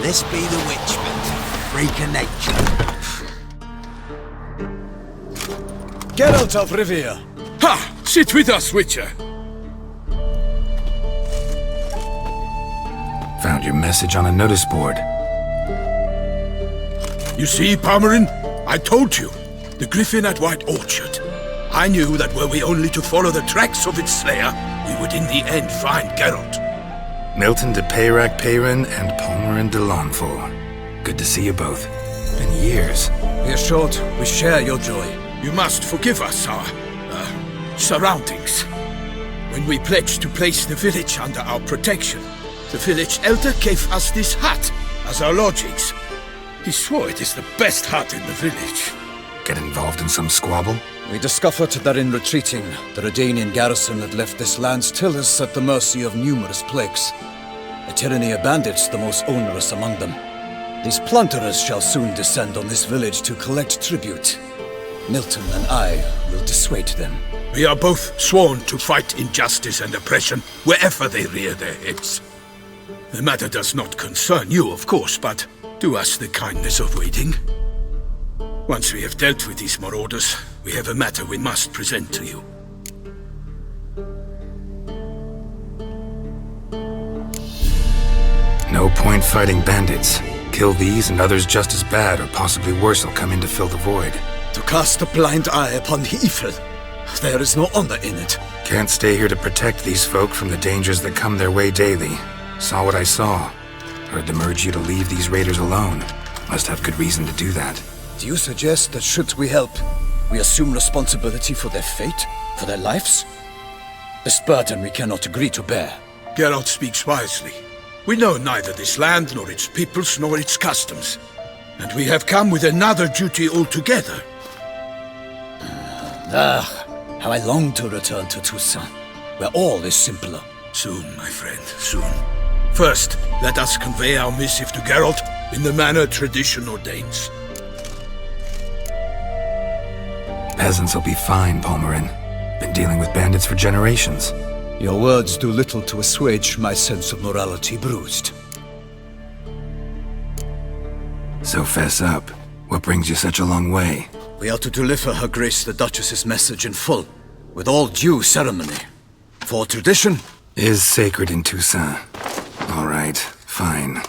This be the Witchman, freak of nature. Geralt of Rivia! Ha! Sit with us, Witcher! Found your message on a notice board. You see, Palmerin? I told you. The Griffin at White Orchard. I knew that were we only to follow the tracks of its slayer, we would in the end find Geralt. Milton de Peyrac Peyrin and Palmerin de Lawnfall. Good to see you both. Been years. Be assured, we share your joy. You must forgive us our, surroundings. When we pledged to place the village under our protection, the village elder gave us this hut as our lodgings. He swore it is the best hut in the village. Get involved in some squabble? We discovered that in retreating, the Redanian garrison had left this land's tillers at the mercy of numerous plagues. A tyranny of bandits, the most onerous among them. These plunderers shall soon descend on this village to collect tribute. Milton and I will dissuade them. We are both sworn to fight injustice and oppression wherever they rear their heads. The matter does not concern you, of course, but do us the kindness of waiting. Once we have dealt with these marauders, we have a matter we must present to you. No point fighting bandits. Kill these and others just as bad or possibly worse will come in to fill the void. To cast a blind eye upon the evil. There is no honor in it. Can't stay here to protect these folk from the dangers that come their way daily. Saw what I saw. Heard them urge you to leave these raiders alone. Must have good reason to do that. Do you suggest that should we help, we assume responsibility for their fate? For their lives? This burden we cannot agree to bear. Geralt speaks wisely. We know neither this land, nor its peoples, nor its customs. And we have come with another duty altogether. How I long to return to Toussaint, where all is simpler. Soon, my friend, soon. First, let us convey our missive to Geralt in the manner tradition ordains. Peasants will be fine, Palmerin. Been dealing with bandits for generations. Your words do little to assuage my sense of morality bruised. So fess up. What brings you such a long way? We are to deliver Her Grace the Duchess's message in full, with all due ceremony. For tradition is sacred in Toussaint. All right, fine.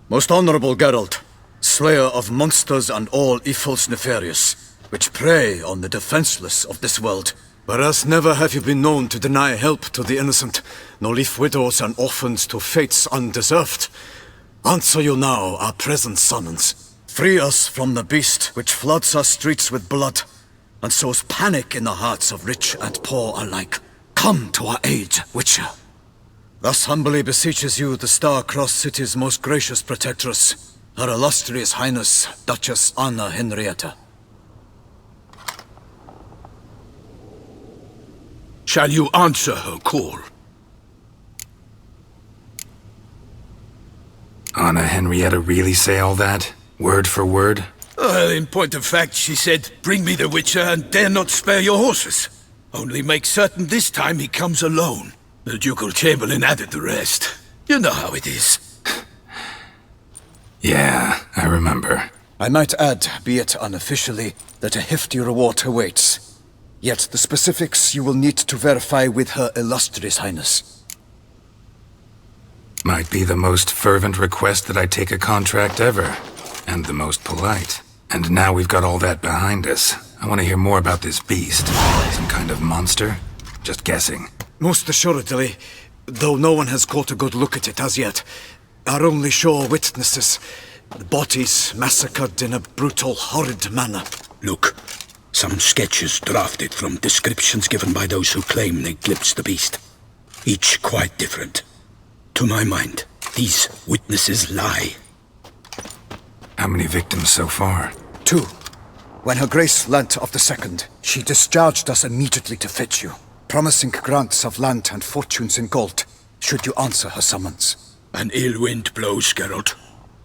Most honorable Geralt, slayer of monsters and all evils nefarious, which prey on the defenseless of this world. Whereas never have you been known to deny help to the innocent, nor leave widows and orphans to fates undeserved. Answer you now our present summons. Free us from the beast which floods our streets with blood, and sows panic in the hearts of rich and poor alike. Come to our aid, Witcher. Thus humbly beseeches you the Star-Crossed City's most gracious protectress, Her Illustrious Highness, Duchess Anna Henrietta. Shall you answer her call? Anna Henrietta really say all that? Word for word? Well, in point of fact, she said, bring me the Witcher and dare not spare your horses. Only make certain this time he comes alone. The Ducal Chamberlain added the rest. You know how it is. Yeah, I remember. I might add, be it unofficially, that a hefty reward awaits. Yet the specifics you will need to verify with Her Illustrious Highness. Might be the most fervent request that I take a contract ever. And the most polite. And now we've got all that behind us. I want to hear more about this beast. Some kind of monster? Just guessing. Most assuredly, though no one has caught a good look at it as yet. Our only sure witnesses. The bodies massacred in a brutal, horrid manner. Look, some sketches drafted from descriptions given by those who claim they glimpsed the beast. Each quite different. To my mind, these witnesses lie. How many victims so far? 2. When Her Grace learnt of the second, she discharged us immediately to fetch you, promising grants of land and fortunes in gold, should you answer her summons. An ill wind blows, Geralt.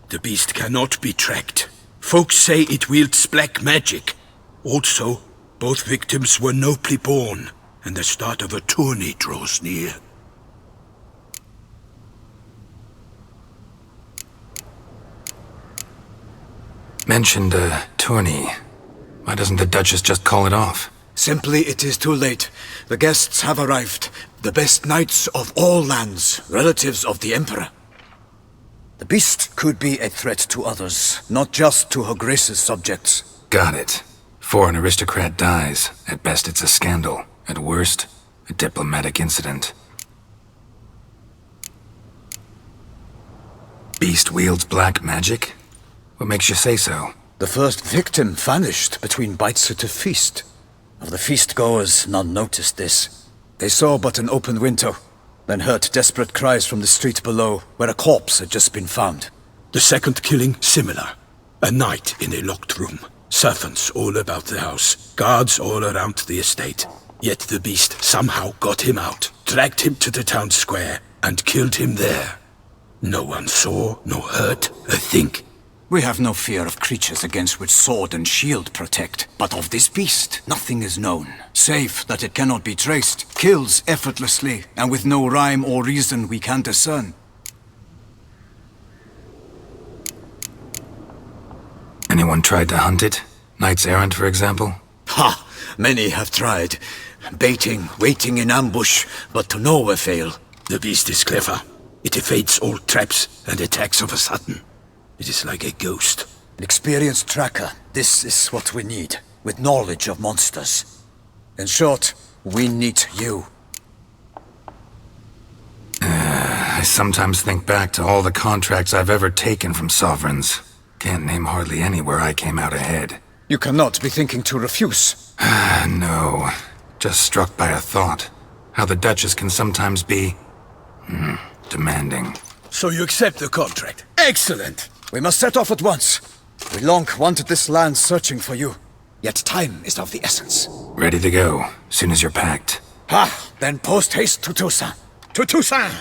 The beast cannot be tracked. Folks say it wields black magic. Also, Both victims were nobly born, and the start of a tourney draws near. Mentioned a tourney. Why doesn't the Duchess just call it off? Simply, it is too late. The guests have arrived. The best knights of all lands, relatives of the Emperor. The beast could be a threat to others, not just to Her Grace's subjects. Got it. Before an aristocrat dies, at best it's a scandal. At worst, a diplomatic incident. Beast wields black magic? What makes you say so? The first victim vanished between bites at a feast. Of the feast-goers, none noticed this. They saw but an open window, then heard desperate cries from the street below, where a corpse had just been found. The second killing, similar. A night in a locked room. Servants all about the house. Guards all around the estate. Yet the beast somehow got him out, dragged him to the town square, and killed him there. No one saw, nor heard a thing. We have no fear of creatures against which sword and shield protect. But of this beast, nothing is known. Save that it cannot be traced, kills effortlessly, and with no rhyme or reason we can discern. Anyone tried to hunt it? Knights errant, for example? Ha! Many have tried. Baiting, waiting in ambush, but to no avail. The beast is clever. It evades all traps and attacks of a sudden. It is like a ghost. An experienced tracker. This is what we need, with knowledge of monsters. In short, we need you. I sometimes think back to all the contracts I've ever taken from sovereigns. Can't name hardly any where I came out ahead. You cannot be thinking to refuse. No. Just struck by a thought. How the Duchess can sometimes be... demanding. So you accept the contract? Excellent! We must set off at once. We long wanted this land searching for you. Yet time is of the essence. Ready to go, soon as you're packed. Ha! Then post-haste to Toussaint. To Toussaint!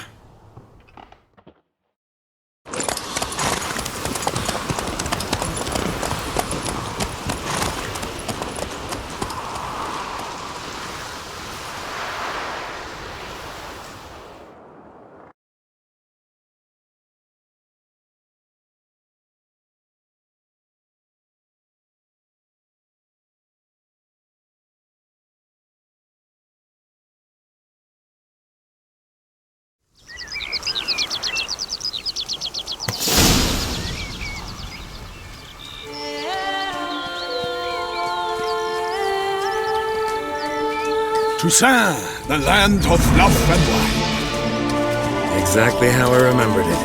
Toussaint, the land of love and wine. Exactly how I remembered it.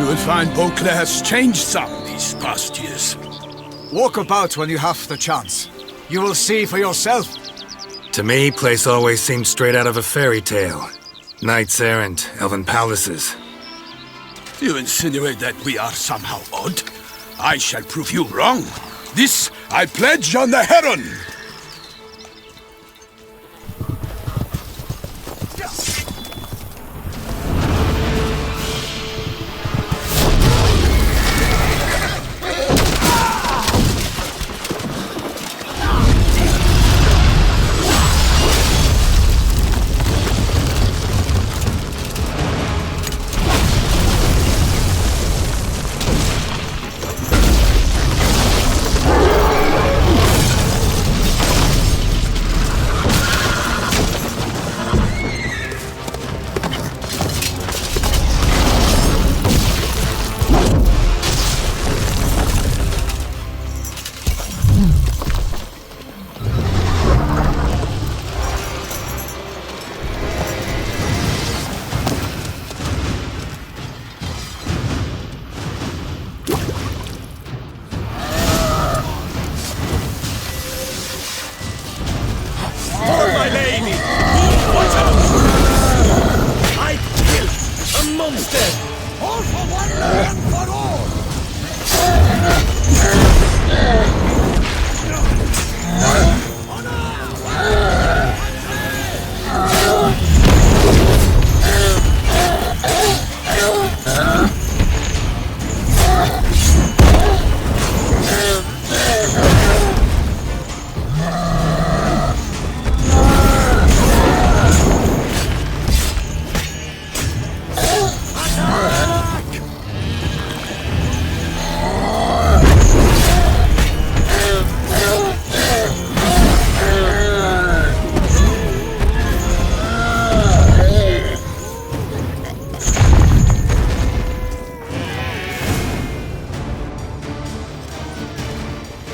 You will find Beauclair's changed some these past years. Walk about when you have the chance. You will see for yourself. To me, place always seemed straight out of a fairy tale. Knights errant, elven palaces. You insinuate that we are somehow odd? I shall prove you wrong. This I pledge on the Heron!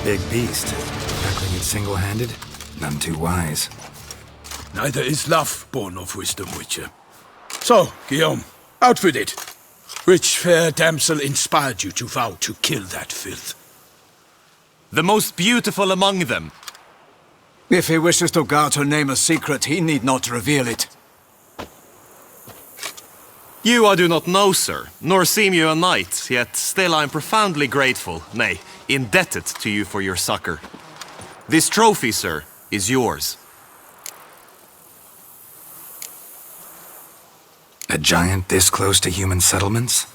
Big beast. Tackling it single-handed? None too wise. Neither is love born of wisdom, Witcher. So, Guillaume, out with it. Which fair damsel inspired you to vow to kill that filth? The most beautiful among them. If he wishes to guard her name a secret, he need not reveal it. You I do not know, sir, nor seem you a knight, yet still I am profoundly grateful, nay, indebted to you for your succor. This trophy, sir, is yours. A giant this close to human settlements?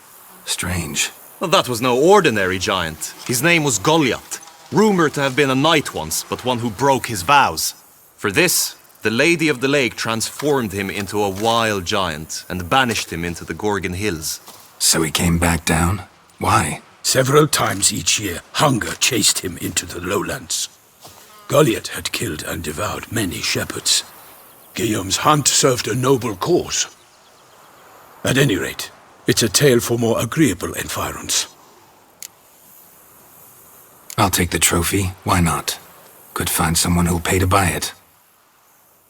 Strange. Well, that was no ordinary giant. His name was Goliath, rumored to have been a knight once, but one who broke his vows. For this, the Lady of the Lake transformed him into a wild giant and banished him into the Gorgon Hills. So he came back down? Why? Several times each year, hunger chased him into the lowlands. Goliath had killed and devoured many shepherds. Guillaume's hunt served a noble cause. At any rate, it's a tale for more agreeable environs. I'll take the trophy. Why not? Could find someone who'll pay to buy it.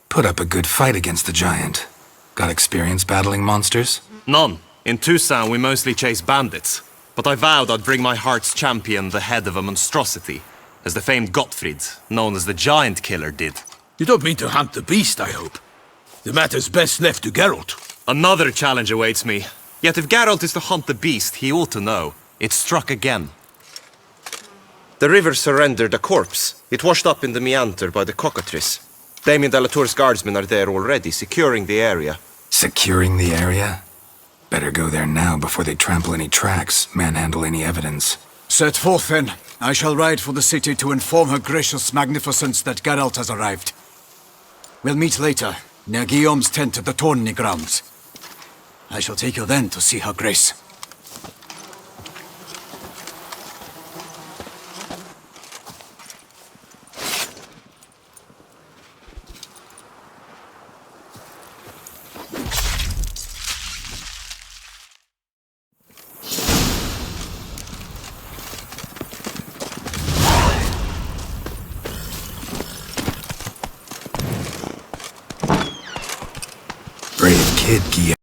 Put up a good fight against the giant. Got experience battling monsters? None. In Tucson, we mostly chase bandits. But I vowed I'd bring my heart's champion the head of a monstrosity, as the famed Gottfried, known as the Giant Killer, did. You don't mean to hunt the beast, I hope. The matter's best left to Geralt. Another challenge awaits me. Yet if Geralt is to hunt the beast, he ought to know. It struck again. The river surrendered a corpse. It washed up in the meander by the cockatrice. Damien Delatour's guardsmen are there already, securing the area. Securing the area? Better go there now before they trample any tracks, manhandle any evidence. Set forth then. I shall ride for the city to inform her gracious magnificence that Geralt has arrived. We'll meet later, near Guillaume's tent at the tourney grounds. I shall take you then to see her grace. Brave kid, Guillaume.